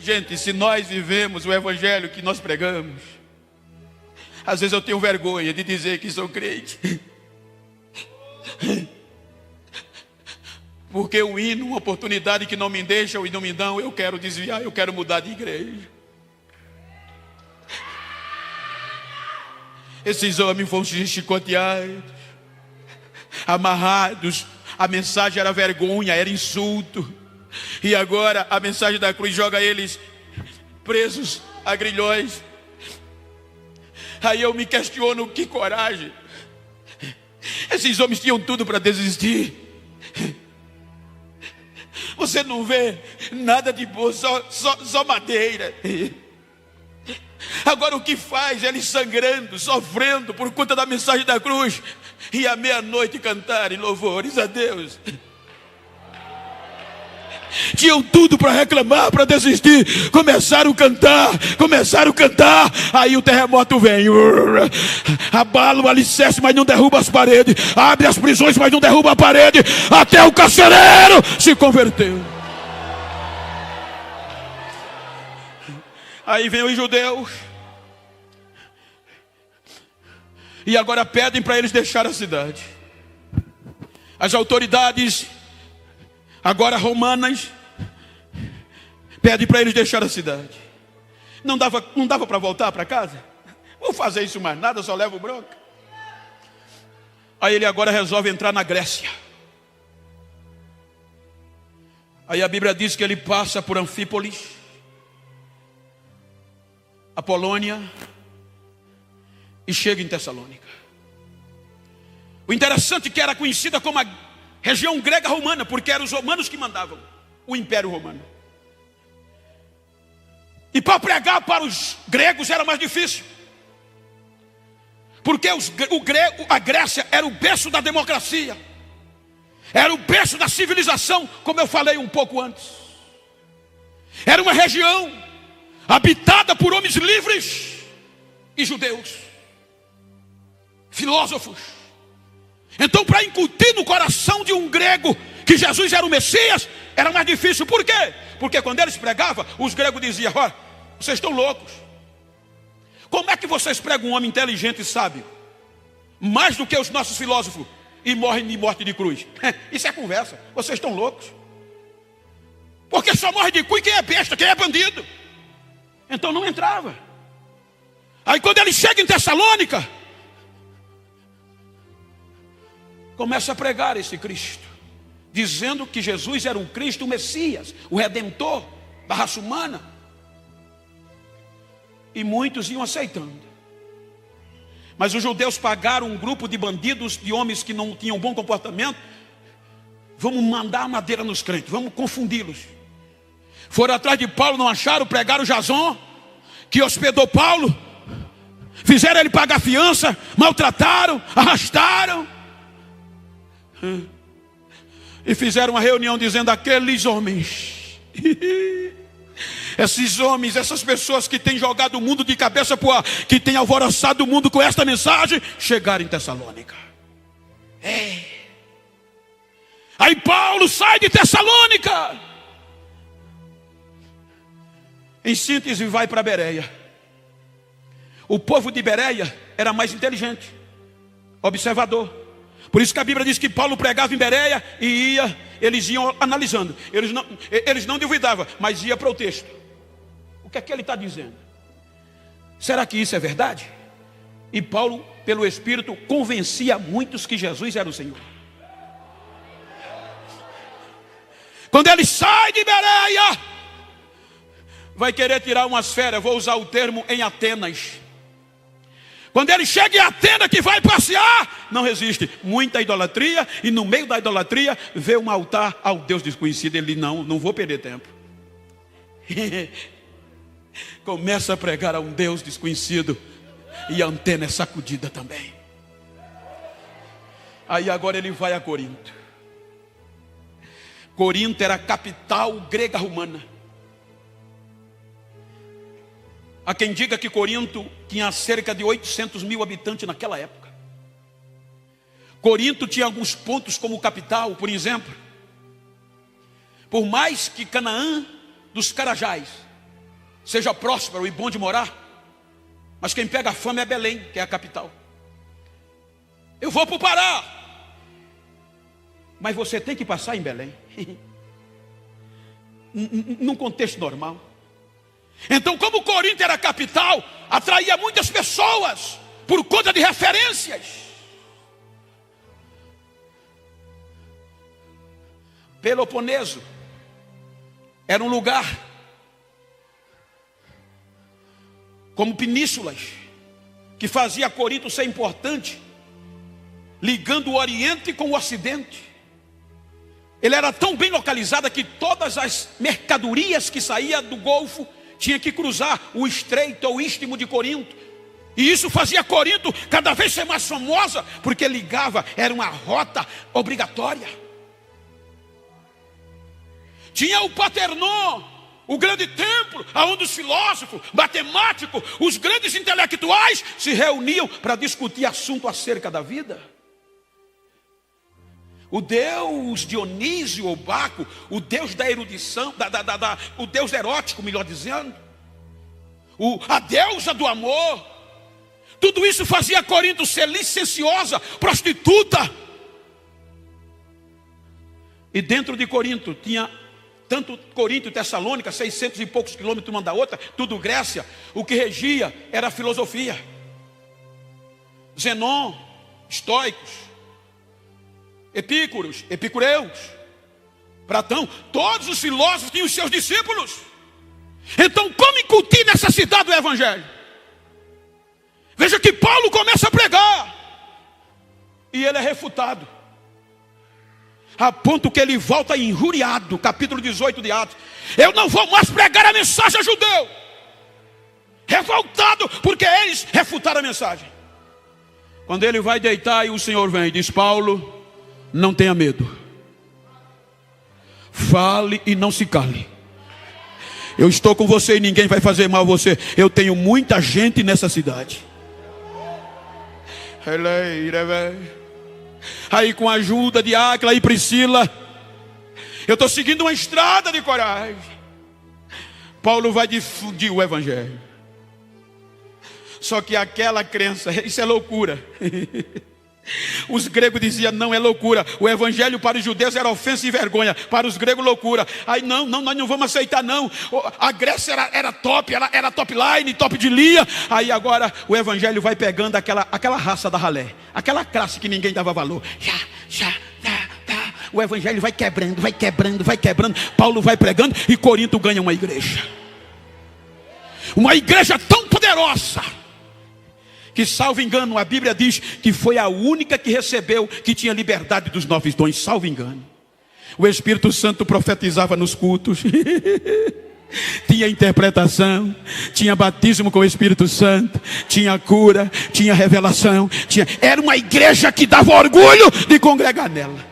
Gente, se nós vivemos o evangelho que nós pregamos, às vezes eu tenho vergonha de dizer que sou crente. Porque o hino, uma oportunidade que não me deixam e não me dão, eu quero desviar, eu quero mudar de igreja. Esses homens vão se chicotear, amarrados. A mensagem era vergonha, era insulto. E agora a mensagem da cruz joga eles presos a grilhões. Aí eu me questiono, que coragem. Esses homens tinham tudo para desistir. Você não vê nada de bom, só madeira. Agora o que faz? Eles sangrando, sofrendo por conta da mensagem da cruz. E à meia-noite cantarem louvores a Deus. Tinham tudo para reclamar, para desistir. Começaram a cantar. Aí o terremoto vem. Abala o alicerce, mas não derruba as paredes. Abre as prisões, mas não derruba a parede. Até o carcereiro se converteu. Aí vem os judeus. E agora pedem para eles deixar a cidade. As autoridades, agora romanas, pedem para eles deixar a cidade. Não dava para voltar para casa? Vou fazer isso mais nada, só levo bronca. Aí ele agora resolve entrar na Grécia. Aí a Bíblia diz que ele passa por Anfípolis, a Polônia, e chega em Tessalônica. O interessante é que era conhecida como a região grega romana, porque eram os romanos que mandavam o Império Romano. E para pregar para os gregos era mais difícil, porque a Grécia era o berço da democracia, era o berço da civilização, como eu falei um pouco antes. Era uma região habitada por homens livres e judeus, filósofos. Então, para incutir no coração de um grego que Jesus era o Messias, era mais difícil. Por quê? Porque quando eles pregavam, os gregos diziam: ó, vocês estão loucos. Como é que vocês pregam um homem inteligente e sábio mais do que os nossos filósofos e morrem de morte de cruz? Isso é conversa. Vocês estão loucos. Porque só morre de cruz quem é besta, quem é bandido. Então não entrava. Aí quando ele chega em Tessalônica, começa a pregar esse Cristo, dizendo que Jesus era o Cristo, o Messias, o Redentor da raça humana. E muitos iam aceitando. Mas os judeus pagaram um grupo de bandidos, de homens que não tinham bom comportamento. Vamos mandar madeira nos crentes, vamos confundi-los. Foram atrás de Paulo, não acharam, pregaram Jason, que hospedou Paulo. Fizeram ele pagar fiança, maltrataram, arrastaram. E fizeram uma reunião dizendo: aqueles homens, esses homens, essas pessoas que têm jogado o mundo de cabeça para o ar, que têm alvoroçado o mundo com esta mensagem, chegaram em Tessalônica. Aí Paulo sai de Tessalônica, em síntese, vai para Bereia. O povo de Bereia era mais inteligente, observador. Por isso que a Bíblia diz que Paulo pregava em Bereia e eles iam analisando. Eles não duvidavam, mas ia para o texto. O que é que ele está dizendo? Será que isso é verdade? E Paulo, pelo Espírito, convencia muitos que Jesus era o Senhor. Quando ele sai de Bereia, vai querer tirar umas férias, vou usar o termo, em Atenas. Quando ele chega em Atenas, que vai passear, não resiste. Muita idolatria, e no meio da idolatria vê um altar ao Deus desconhecido. Ele: não vou perder tempo. Começa a pregar a um Deus desconhecido, e a antena é sacudida também. Aí agora ele vai a Corinto. Corinto era a capital grega romana. Há quem diga que Corinto tinha cerca de 800 mil habitantes naquela época. Corinto tinha alguns pontos como capital, por exemplo. Por mais que Canaã dos Carajás seja próspero e bom de morar, mas quem pega a fama é Belém, que é a capital. Eu vou para o Pará, mas você tem que passar em Belém, num contexto normal. Então, como Corinto era a capital, atraía muitas pessoas por conta de referências. Peloponeso era um lugar como penínsulas que fazia Corinto ser importante, ligando o Oriente com o Ocidente. Ele era tão bem localizado que todas as mercadorias que saíam do Golfo tinha que cruzar o estreito ou o istmo de Corinto. E isso fazia Corinto cada vez ser mais famosa, porque ligava, era uma rota obrigatória. Tinha o Paternon, o grande templo, onde os filósofos, matemáticos, os grandes intelectuais se reuniam para discutir assunto acerca da vida. O deus Dionísio ou Baco, o deus da erudição, o deus erótico, melhor dizendo, a deusa do amor, tudo isso fazia Corinto ser licenciosa, prostituta. E dentro de Corinto tinha, tanto Corinto e Tessalônica, 600 e poucos quilômetros uma da outra, tudo Grécia. O que regia era a filosofia. Zenon, estoicos, Epícuros, epicureus, Platão, todos os filósofos tinham os seus discípulos. Então, como incutir nessa cidade o evangelho? Veja que Paulo começa a pregar e ele é refutado, a ponto que ele volta injuriado. Capítulo 18 de Atos: eu não vou mais pregar a mensagem a judeu. Revoltado porque eles refutaram a mensagem. Quando ele vai deitar, e o Senhor vem e diz: Paulo, não tenha medo, fale e não se cale. Eu estou com você e ninguém vai fazer mal a você. Eu tenho muita gente nessa cidade. Aí, com a ajuda de Áquila e Priscila, eu estou seguindo uma estrada de coragem. Paulo vai difundir o evangelho. Só que aquela crença, isso é loucura. Os gregos diziam: não, é loucura. O evangelho para os judeus era ofensa e vergonha, para os gregos loucura. Aí não, nós não vamos aceitar não. A Grécia era top, ela era top line, top de linha. Aí agora o evangelho vai pegando aquela raça da ralé, aquela classe que ninguém dava valor. O evangelho vai quebrando, vai quebrando, vai quebrando. Paulo vai pregando e Corinto ganha uma igreja. Uma igreja tão poderosa que, salvo engano, a Bíblia diz que foi a única que recebeu, que tinha liberdade dos 9 dons, salvo engano. O Espírito Santo profetizava nos cultos, tinha interpretação, tinha batismo com o Espírito Santo, tinha cura, tinha revelação, era uma igreja que dava orgulho de congregar nela.